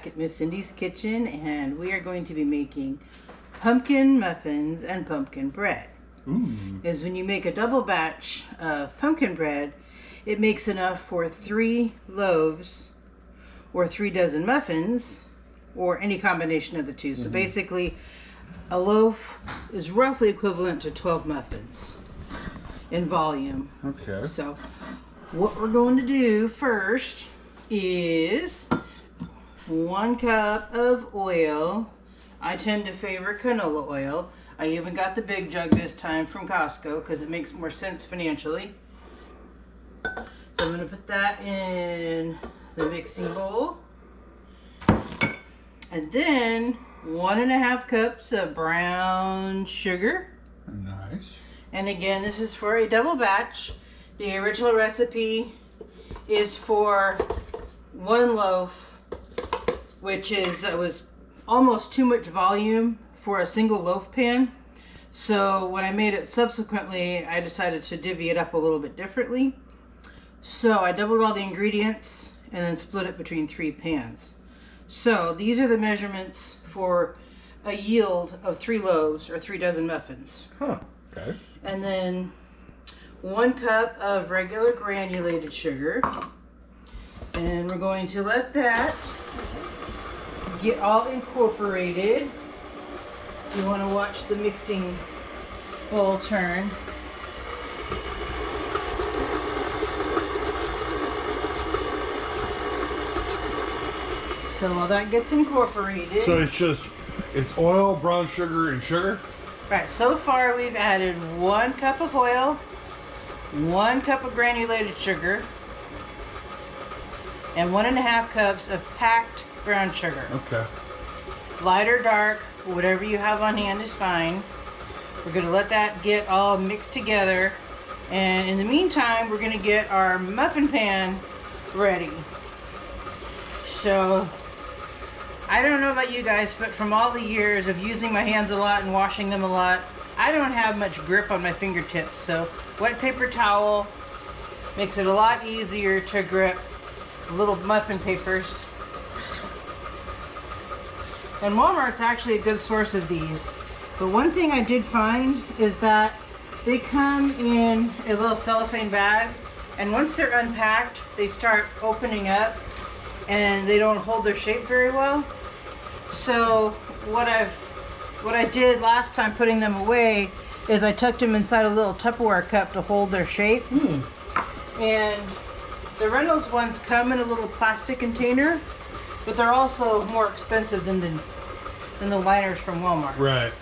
back at Miss Cindy's kitchen, and we are going to be making pumpkin muffins and pumpkin bread. Because when you make a double batch of pumpkin bread, it makes enough for 3 loaves or 3 dozen muffins, or any combination of the two. So basically, a loaf is roughly equivalent to 12 muffins in volume. Okay. So what we're going to do first is 1 cup of oil. I tend to favor canola oil. I even got the big jug this time from Costco because it makes more sense financially. So I'm going to put that in the mixing bowl. And then 1.5 cups of brown sugar. Nice. And again, this is for a double batch. The original recipe is for 1 loaf, which was almost too much volume for a single loaf pan. So when I made it subsequently, I decided to divvy it up a little bit differently. So I doubled all the ingredients and then split it between 3 pans. So these are the measurements for a yield of 3 loaves or 3 dozen muffins. Huh. Okay. And then 1 cup of regular granulated sugar. And we're going to let that get all incorporated. You want to watch the mixing bowl turn. So while that gets incorporated. So it's oil, brown sugar, and sugar? Right, so far we've added 1 cup of oil, 1 cup of granulated sugar, and 1.5 cups of packed brown sugar. Okay. Light or dark, whatever you have on hand is fine. We're going to let that get all mixed together. And in the meantime, we're going to get our muffin pan ready. So, I don't know about you guys, but from all the years of using my hands a lot and washing them a lot, I don't have much grip on my fingertips. So, wet paper towel makes it a lot easier to grip little muffin papers. And Walmart's actually a good source of these. But one thing I did find is that they come in a little cellophane bag, and once they're unpacked, they start opening up and they don't hold their shape very well. So what I did last time putting them away is I tucked them inside a little Tupperware cup to hold their shape. And the Reynolds ones come in a little plastic container, but they're also more expensive than the liners from Walmart. Right.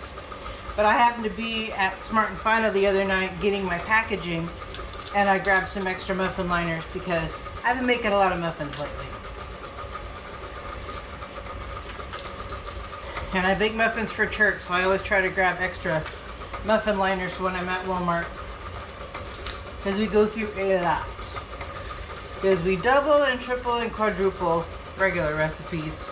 But I happened to be at Smart and Final the other night getting my packaging, and I grabbed some extra muffin liners because I've been making a lot of muffins lately. And I bake muffins for church, so I always try to grab extra muffin liners when I'm at Walmart, because we go through a lot. Because we double and triple and quadruple regular recipes.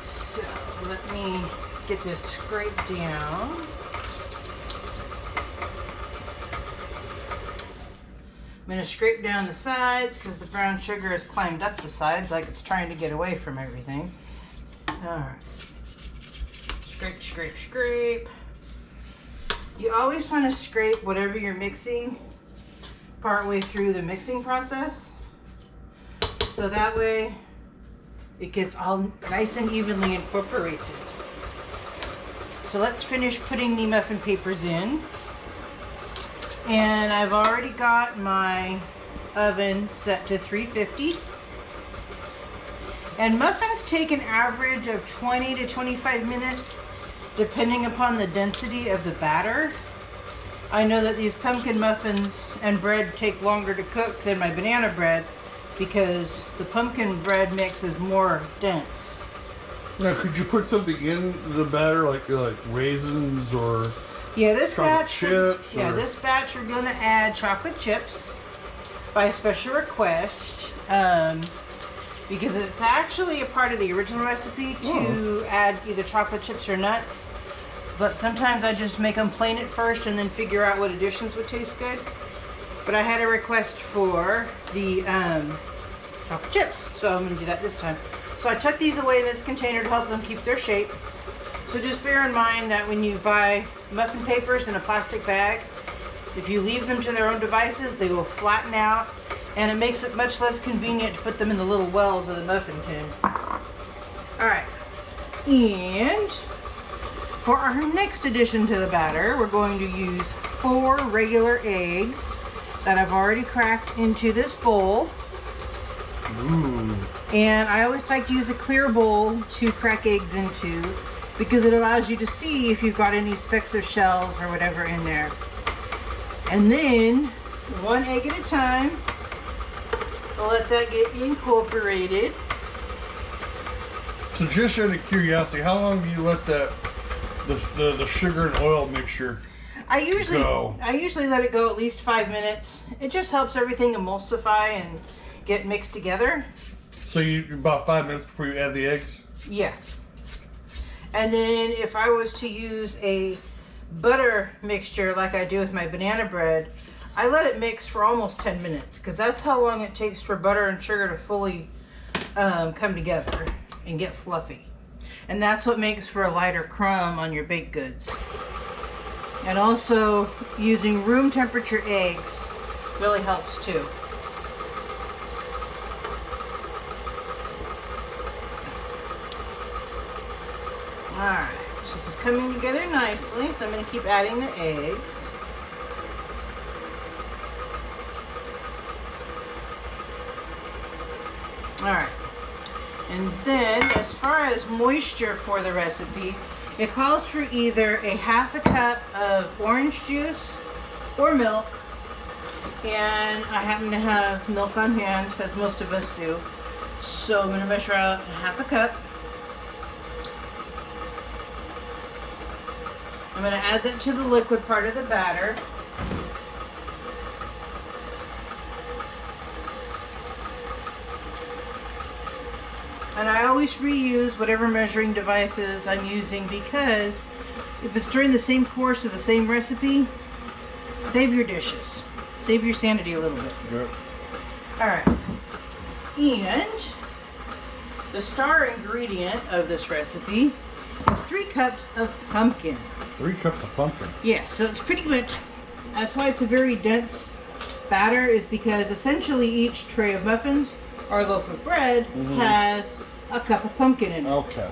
So let me get this scraped down. I'm going to scrape down the sides because the brown sugar has climbed up the sides like it's trying to get away from everything. Alright. Scrape, scrape, scrape. You always want to scrape whatever you're mixing partway through the mixing process, so that way it gets all nice and evenly incorporated. So let's finish putting the muffin papers in. And I've already got my oven set to 350. And muffins take an average of 20 to 25 minutes depending upon the density of the batter. I know that these pumpkin muffins and bread take longer to cook than my banana bread because the pumpkin bread mix is more dense. Now, could you put something in the batter, like raisins or this batch? Chips? This batch we're going to add chocolate chips by special request, because it's actually a part of the original recipe to add either chocolate chips or nuts. But sometimes I just make them plain at first and then figure out what additions would taste good. but I had a request for the chocolate chips, so I'm going to do that this time. So I tucked these away in this container to help them keep their shape. So just bear in mind that when you buy muffin papers in a plastic bag, if you leave them to their own devices, they will flatten out, and it makes it much less convenient to put them in the little wells of the muffin tin. Alright, and for our next addition to the batter, we're going to use 4 regular eggs that I've already cracked into this bowl. Ooh. And I always like to use a clear bowl to crack eggs into because it allows you to see if you've got any specks of shells or whatever in there. And then, 1 egg at a time, we'll let that get incorporated. So just out of curiosity, how long do you let that the sugar and oil mixture I usually go? I usually let it go at least 5 minutes. It just helps everything emulsify and get mixed together. So you about 5 minutes before you add the eggs? Yeah. And then if I was to use a butter mixture like I do with my banana bread, I let it mix for almost 10 minutes because that's how long it takes for butter and sugar to fully come together and get fluffy. And that's what makes for a lighter crumb on your baked goods. And also using room temperature eggs really helps too. Alright, so this is coming together nicely, so I'm going to keep adding the eggs. Alright, and then as far as moisture for the recipe, it calls for either a 1/2 cup of orange juice or milk, and I happen to have milk on hand, as most of us do, so I'm going to measure out 1/2 cup. I'm going to add that to the liquid part of the batter. And I always reuse whatever measuring devices I'm using because if it's during the same course of the same recipe, save your dishes. Save your sanity a little bit. Yep. Alright. And the star ingredient of this recipe is 3 cups of pumpkin. 3 cups of pumpkin. Yes, so it's pretty much, that's why it's a very dense batter, is because essentially each tray of muffins or loaf of bread has a cup of pumpkin in it. Okay.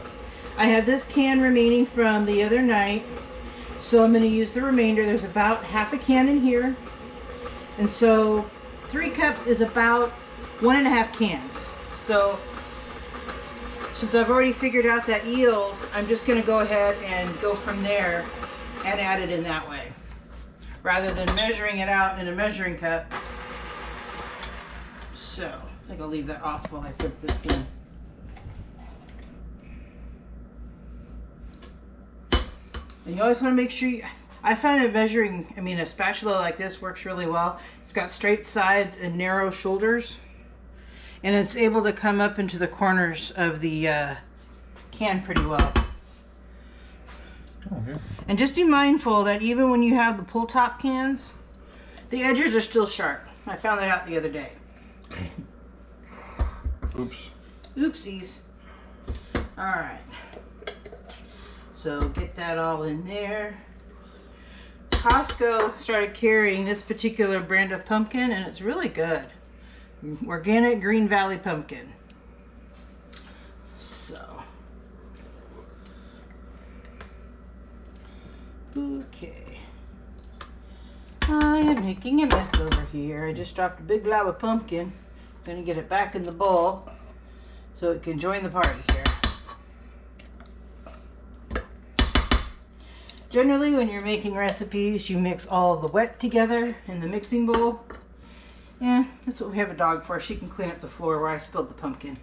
I have this can remaining from the other night, so I'm going to use the remainder. There's about 1/2 can in here, and so 3 cups is about 1.5 cans. So since I've already figured out that yield, I'm just going to go ahead and go from there and add it in that way, rather than measuring it out in a measuring cup. So I think I'll leave that off while I put this in. And you always want to make sure I find it measuring, a spatula like this works really well. It's got straight sides and narrow shoulders, and it's able to come up into the corners of the can pretty well. Oh, yeah. And just be mindful that even when you have the pull top cans, the edges are still sharp. I found that out the other day. Oops. Oopsies. Alright. So get that all in there. Costco started carrying this particular brand of pumpkin, and it's really good. Organic Green Valley pumpkin. So. Okay. I am making a mess over here. I just dropped a big glob of pumpkin. Gonna get it back in the bowl so it can join the party here. Generally, when you're making recipes, you mix all the wet together in the mixing bowl. Yeah, that's what we have a dog for. She can clean up the floor where I spilled the pumpkin.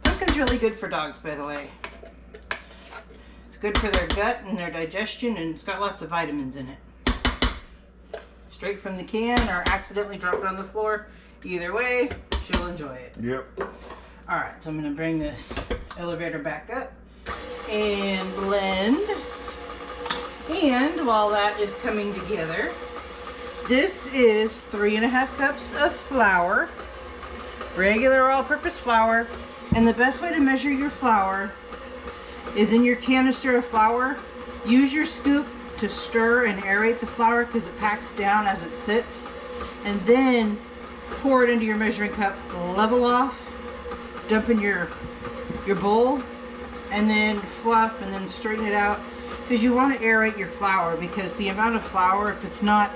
Pumpkin's really good for dogs, by the way. It's good for their gut and their digestion, and it's got lots of vitamins in it. Straight from the can or accidentally drop it on the floor. Either way, she'll enjoy it. Yep. Alright, so I'm going to bring this elevator back up and blend. And while that is coming together, This is 3.5 cups of flour, regular all-purpose flour. And the best way to measure your flour is in your canister of flour. Use your scoop to stir and aerate the flour because it packs down as it sits. And then pour it into your measuring cup, level off, dump in your bowl, and then fluff and then straighten it out. Because you want to aerate your flour, because the amount of flour, if it's not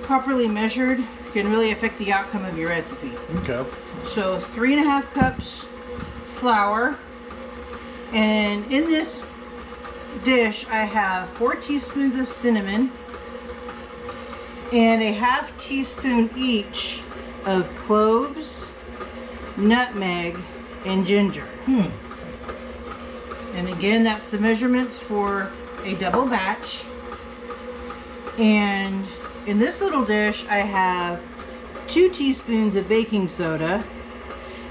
properly measured, can really affect the outcome of your recipe. Okay. So 3.5 cups flour, and in this dish I have 4 teaspoons of cinnamon and a 1/2 teaspoon each of cloves, nutmeg, and ginger. And again, that's the measurements for a double batch. And in this little dish I have 2 teaspoons of baking soda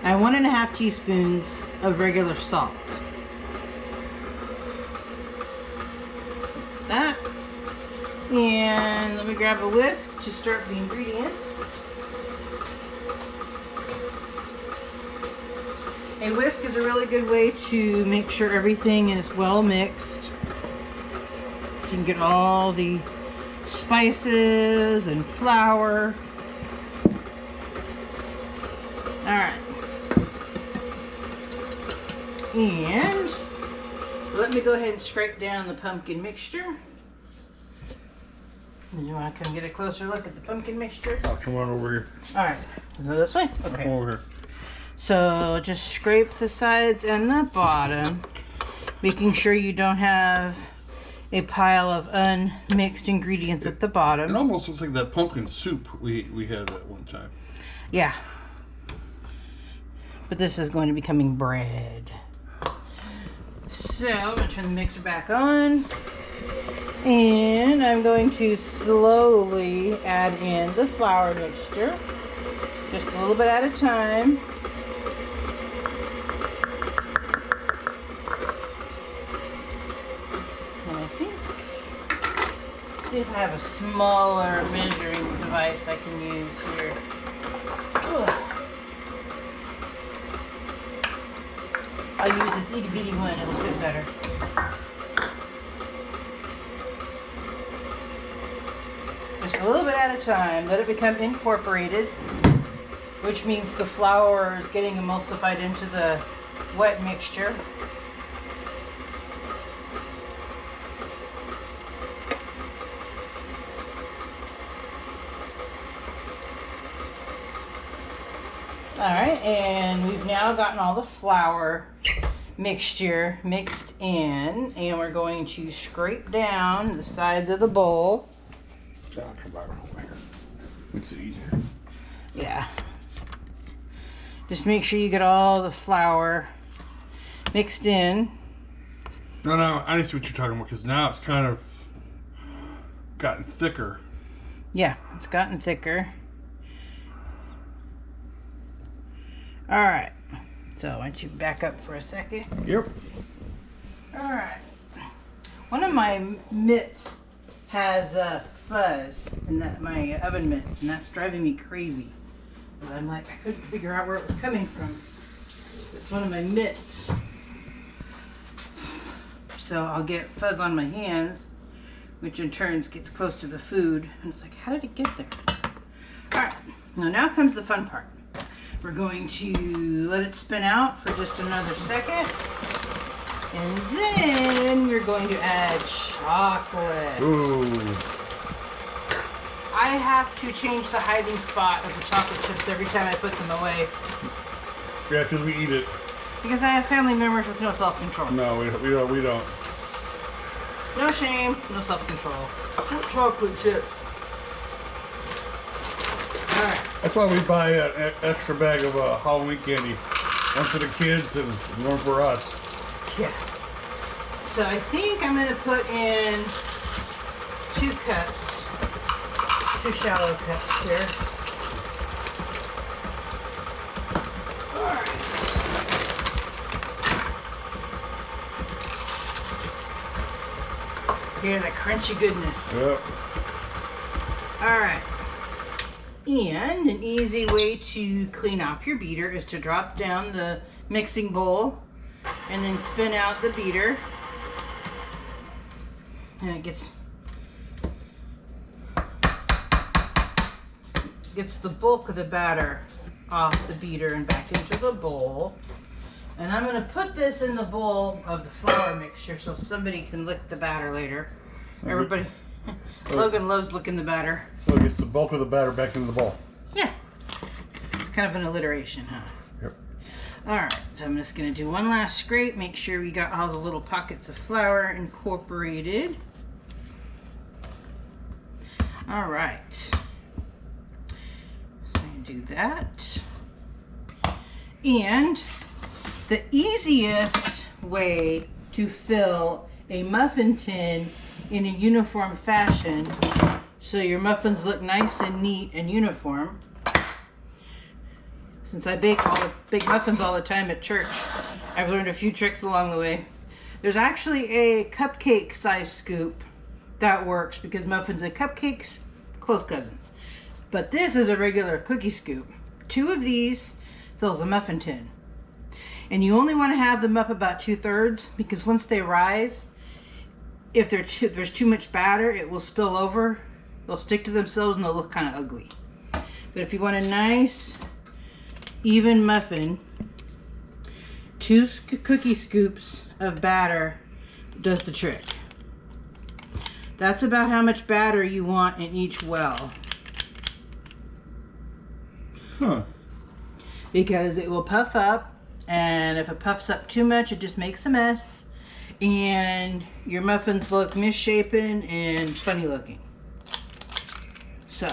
and 1.5 teaspoons of regular salt. That's that. And let me grab a whisk to stir up the ingredients. A whisk is a really good way to make sure everything is well mixed. So you can get all the spices and flour. Alright. And let me go ahead and scrape down the pumpkin mixture. Do you want to come get a closer look at the pumpkin mixture? I'll come on over here. Alright. So this way? Okay. Come over here. So just scrape the sides and the bottom, making sure you don't have a pile of unmixed ingredients at the bottom. It almost looks like that pumpkin soup we had that one time. Yeah. But this is going to be becoming bread. So I'm going to turn the mixer back on. And I'm going to slowly add in the flour mixture. Just a little bit at a time. And I think if I have a smaller measuring device I can use here. Ugh. I'll use this itty bitty one, it'll fit better. Just a little bit at a time, let it become incorporated, which means the flour is getting emulsified into the wet mixture. Alright, and we've now gotten all the flour mixture mixed in, and we're going to scrape down the sides of the bowl. I'll come back over here. Makes it easier. Yeah. Just make sure you get all the flour mixed in. No, I see what you're talking about, because now it's kind of gotten thicker. Yeah, it's gotten thicker. Alright, so why don't you back up for a second? Yep. Alright. One of my mitts has fuzz in my oven mitts, and that's driving me crazy. But I'm like, I couldn't figure out where it was coming from. It's one of my mitts. So I'll get fuzz on my hands, which in turn gets close to the food. And it's like, how did it get there? Alright, now comes the fun part. We're going to let it spin out for just another second. And then we're going to add chocolate. Ooh. I have to change the hiding spot of the chocolate chips every time I put them away. Yeah, because we eat it. Because I have family members with no self-control. No, we don't. No shame, no self-control. Chocolate chips. Alright. That's why we buy an extra bag of Halloween candy. One for the kids and one for us. Yeah. So I think I'm going to put in 2 cups. 2 shallow cups here. Alright. Hear the crunchy goodness. Yep. All right. And an easy way to clean off your beater is to drop down the mixing bowl and then spin out the beater. And it gets the bulk of the batter off the beater and back into the bowl. And I'm gonna put this in the bowl of the flour mixture so somebody can lick the batter later. Everybody, Logan loves licking the batter. So it gets the bulk of the batter back into the bowl. Yeah. It's kind of an alliteration, huh? Yep. All right, so I'm just gonna do one last scrape, make sure we got all the little pockets of flour incorporated. All right. So I do that. And the easiest way to fill a muffin tin in a uniform fashion so your muffins look nice and neat and uniform. Since I bake muffins all the time at church, I've learned a few tricks along the way. There's actually a cupcake size scoop that works because muffins and cupcakes, close cousins. But this is a regular cookie scoop. 2 of these fills a muffin tin. And you only want to have them up about 2/3 because once they rise, if there's too much batter, it will spill over. They'll stick to themselves and they'll look kind of ugly. But if you want a nice, even muffin, 2 cookie scoops of batter does the trick. That's about how much batter you want in each well. Huh. Because it will puff up, and if it puffs up too much, it just makes a mess, and your muffins look misshapen and funny looking. So,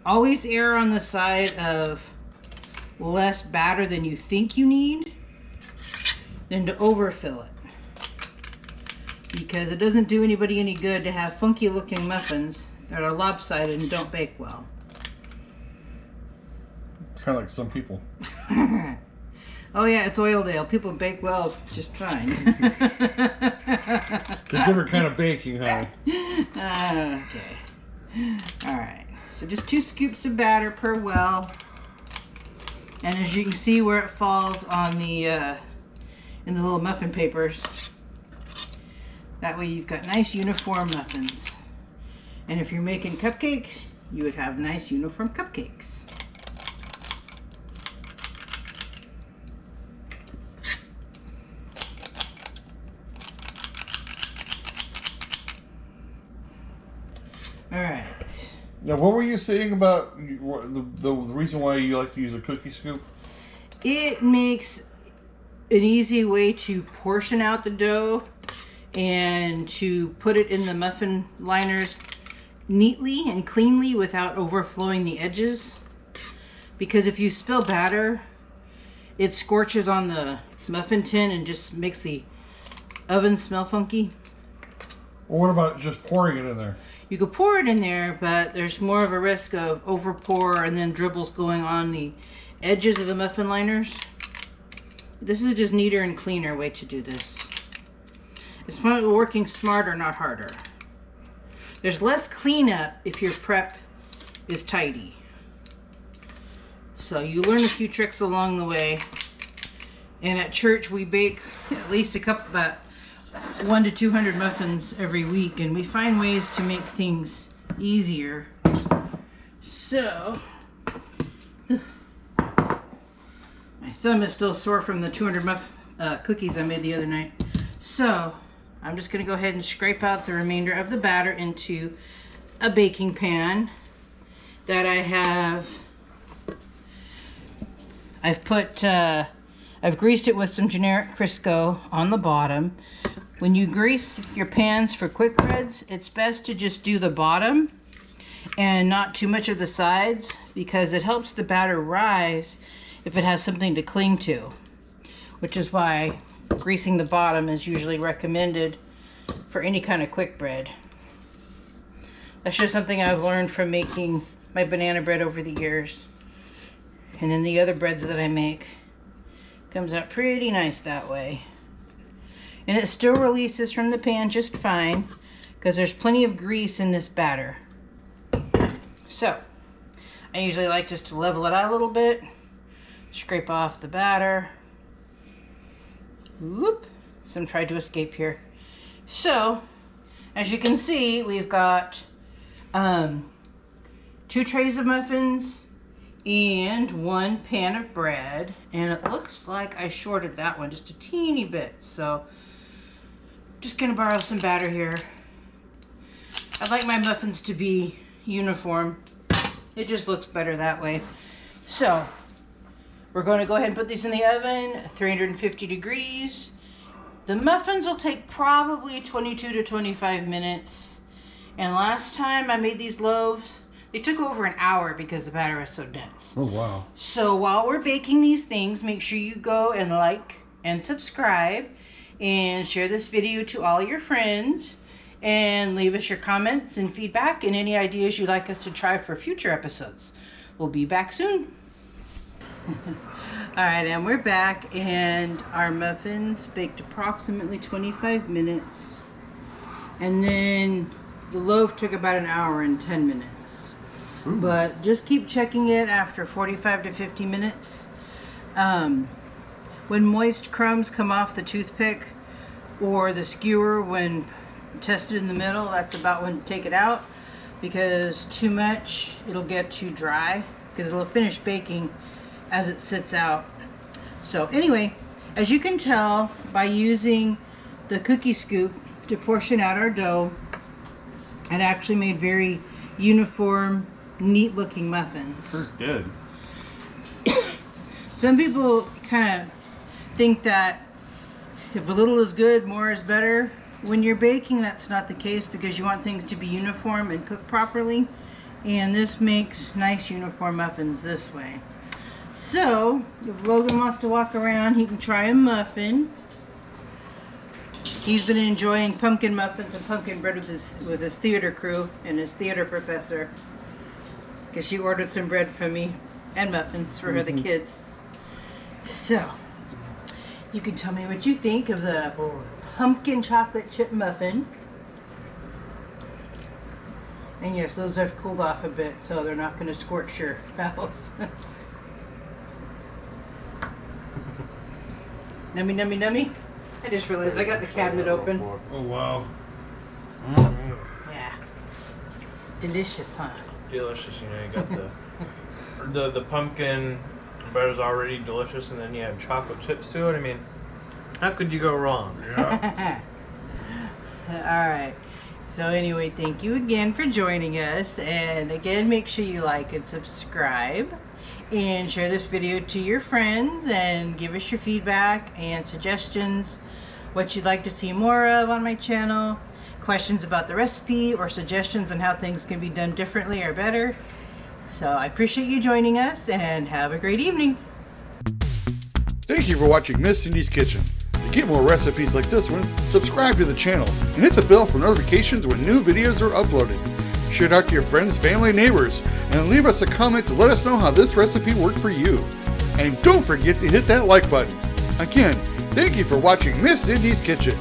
always err on the side of less batter than you think you need than to overfill it. Because it doesn't do anybody any good to have funky looking muffins that are lopsided and don't bake well. Kind of like some people. Oh yeah, it's Oildale. People bake well just fine. It's a different kind of baking, huh? Okay. Alright. So just 2 scoops of batter per well. And as you can see where it falls on the in the little muffin papers. That way you've got nice uniform muffins. And if you're making cupcakes, you would have nice uniform cupcakes. All right. Now, what were you saying about the reason why you like to use a cookie scoop? It makes an easy way to portion out the dough and to put it in the muffin liners neatly and cleanly without overflowing the edges. Because if you spill batter, it scorches on the muffin tin and just makes the oven smell funky. Well, what about just pouring it in there? You could pour it in there, but there's more of a risk of over pour and then dribbles going on the edges of the muffin liners. This is just neater and cleaner way to do this. It's working smarter, not harder. There's less cleanup if your prep is tidy. So you learn a few tricks along the way. And at church we bake at least about 100 to 200 muffins every week, and we find ways to make things easier. So my thumb is still sore from the 200 cookies I made the other night. So I'm just going to go ahead and scrape out the remainder of the batter into a baking pan that I've greased it with some generic Crisco on the bottom. When you grease your pans for quick breads, it's best to just do the bottom and not too much of the sides, because it helps the batter rise if it has something to cling to, which is why greasing the bottom is usually recommended for any kind of quick bread. That's just something I've learned from making my banana bread over the years. And then the other breads that I make comes out pretty nice that way. And it still releases from the pan just fine because there's plenty of grease in this batter. So, I usually like just to level it out a little bit. Scrape off the batter. Whoop. Some tried to escape here. So, as you can see, we've got 2 trays of muffins and 1 pan of bread. And it looks like I shorted that one just a teeny bit. So, just gonna borrow some batter here. I like my muffins to be uniform. It just looks better that way. So, we're going to go ahead and put these in the oven, 350 degrees. The muffins will take probably 22 to 25 minutes. And last time I made these loaves, they took over an hour because the batter is so dense. Oh, wow. So while we're baking these things, make sure you go and like and subscribe and share this video to all your friends. And leave us your comments and feedback and any ideas you'd like us to try for future episodes. We'll be back soon. Alright, and we're back, and our muffins baked approximately 25 minutes. And then the loaf took about an hour and 10 minutes. Ooh. But just keep checking it after 45 to 50 minutes. When moist crumbs come off the toothpick or the skewer when tested in the middle, that's about when to take it out, because too much it'll get too dry, because it'll finish baking as it sits out. So anyway, as you can tell by using the cookie scoop to portion out our dough, it actually made very uniform, neat looking muffins. Sure did. Some people kind of think that if a little is good, more is better. When you're baking, that's not the case, because you want things to be uniform and cook properly. And this makes nice uniform muffins this way. So, if Logan wants to walk around, he can try a muffin. He's been enjoying pumpkin muffins and pumpkin bread with his theater crew and his theater professor, because she ordered some bread from me and muffins for her, the kids. So, you can tell me what you think of the pumpkin chocolate chip muffin. And yes, those have cooled off a bit, so they're not going to scorch your mouth. Nummy, nummy, nummy. I just realized I got the cabinet open. Oh, wow. Yeah. Delicious, huh? Delicious, you know, you got the pumpkin bread is already delicious, and then you have chocolate chips to it. I mean, how could you go wrong? Yeah. Alright. So anyway, thank you again for joining us. And again, make sure you like and subscribe. And share this video to your friends. And give us your feedback and suggestions. What you'd like to see more of on my channel. Questions about the recipe or suggestions on how things can be done differently or better. So I appreciate you joining us. And have a great evening. Thank you for watching Miss Cindy's Kitchen. To get more recipes like this one, subscribe to the channel and hit the bell for notifications when new videos are uploaded. Share it out to your friends, family, and neighbors, and leave us a comment to let us know how this recipe worked for you. And don't forget to hit that like button. Again, thank you for watching Miss Cindy's Kitchen.